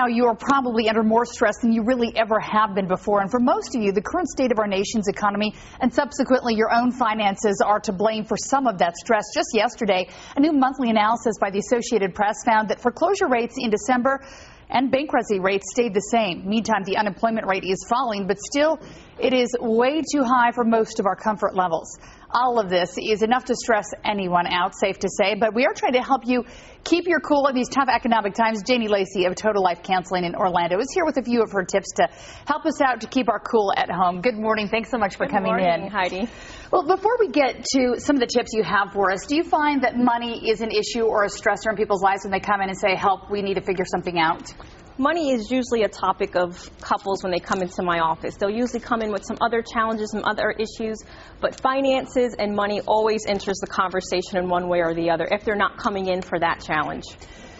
now, you are probably under more stress than you really ever have been before. And for most of you, the current state of our nation's economy and subsequently your own finances are to blame for some of that stress. Just yesterday, a new monthly analysis by the Associated Press found that foreclosure rates in December and bankruptcy rates stayed the same. Meantime, the unemployment rate is falling, but still, it is way too high for most of our comfort levels. All of this is enough to stress anyone out, safe to say, but we are trying to help you keep your cool in these tough economic times. Janie Lacy of Total Life Counseling in Orlando is here with a few of her tips to help us out to keep our cool at home. Good morning. Thanks so much for coming in. Good morning, Heidi. Well, before we get to some of the tips you have for us, do you find that money is an issue or a stressor in people's lives when they come in and say, help, we need to figure something out? Money is usually a topic of couples when they come into my office. They'll usually come in with some other challenges, some other issues, but finances and money always enters the conversation in one way or the other if they're not coming in for that challenge.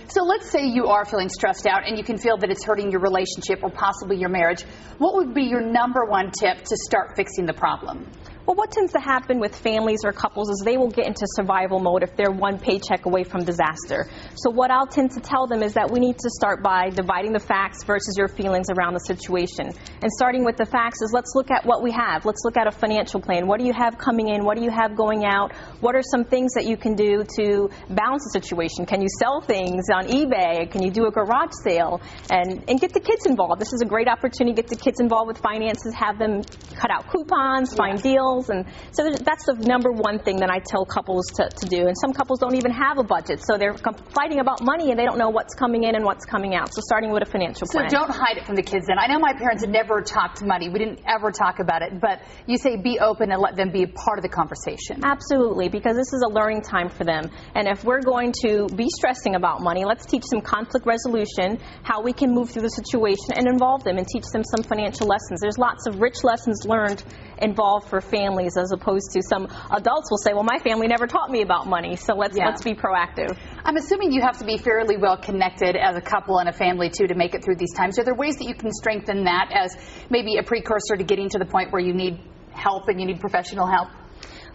So let's say you are feeling stressed out and you can feel that it's hurting your relationship or possibly your marriage. What would be your #1 tip to start fixing the problem? Well, what tends to happen with families or couples is they will get into survival mode if they're one paycheck away from disaster. So what I'll tend to tell them is that we need to start by dividing the facts versus your feelings around the situation. And starting with the facts is let's look at what we have. Let's look at a financial plan. What do you have coming in? What do you have going out? What are some things that you can do to balance the situation? Can you sell things on eBay? Can you do a garage sale? And get the kids involved. This is a great opportunity to get the kids involved with finances, have them cut out coupons, find deals. And so that's the #1 thing that I tell couples to do. And some couples don't even have a budget, so they're fighting about money and they don't know what's coming in and what's coming out. So starting with a financial plan. So don't hide it from the kids then. I know my parents never talked money. We didn't ever talk about it, but you say be open and let them be a part of the conversation. Absolutely, because this is a learning time for them. And if we're going to be stressing about money, let's teach them conflict resolution, how we can move through the situation and involve them and teach them some financial lessons. There's lots of rich lessons learned involved for families, as opposed to some adults will say, well, my family never taught me about money, so let's be proactive. I'm assuming you have to be fairly well connected as a couple and a family too to make it through these times. Are there ways that you can strengthen that as maybe a precursor to getting to the point where you need help and you need professional help?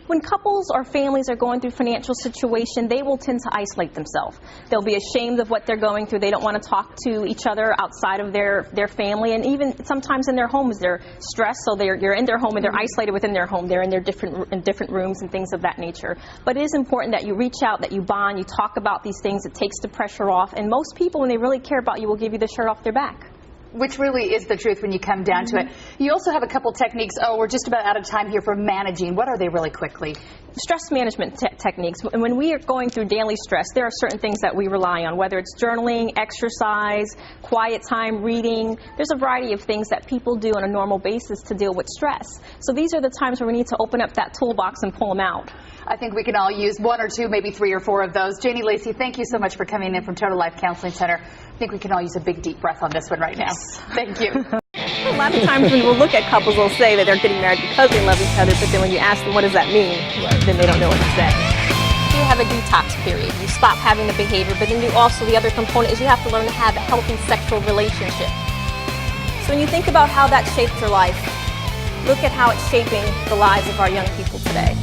When couples or families are going through financial situation, they will tend to isolate themselves. They'll be ashamed of what they're going through. They don't want to talk to each other outside of their family, and even sometimes in their homes they're stressed, so you're in their home and they're isolated within their home. They're in their different rooms and things of that nature. But it is important that you reach out, that you bond, you talk about these things. It takes the pressure off, and most people, when they really care about you, will give you the shirt off their back. Which really is the truth when you come down to it. You also have a couple techniques. Oh, we're just about out of time here for managing. What are they really quickly? Stress management techniques. When we are going through daily stress, there are certain things that we rely on, whether it's journaling, exercise, quiet time, reading. There's a variety of things that people do on a normal basis to deal with stress. So these are the times where we need to open up that toolbox and pull them out. I think we can all use 1 or 2, maybe 3 or 4 of those. Janie Lacy, thank you so much for coming in from Total Life Counseling Center. I think we can all use a big deep breath on this one right now. Thank you. A lot of times when we'll look at couples, they'll say that they're getting married because they love each other, but then when you ask them what does that mean, then they don't know what to say. You have a detox period. You stop having the behavior, but then you also, the other component is you have to learn to have a healthy sexual relationship. So when you think about how that shaped your life, look at how it's shaping the lives of our young people today.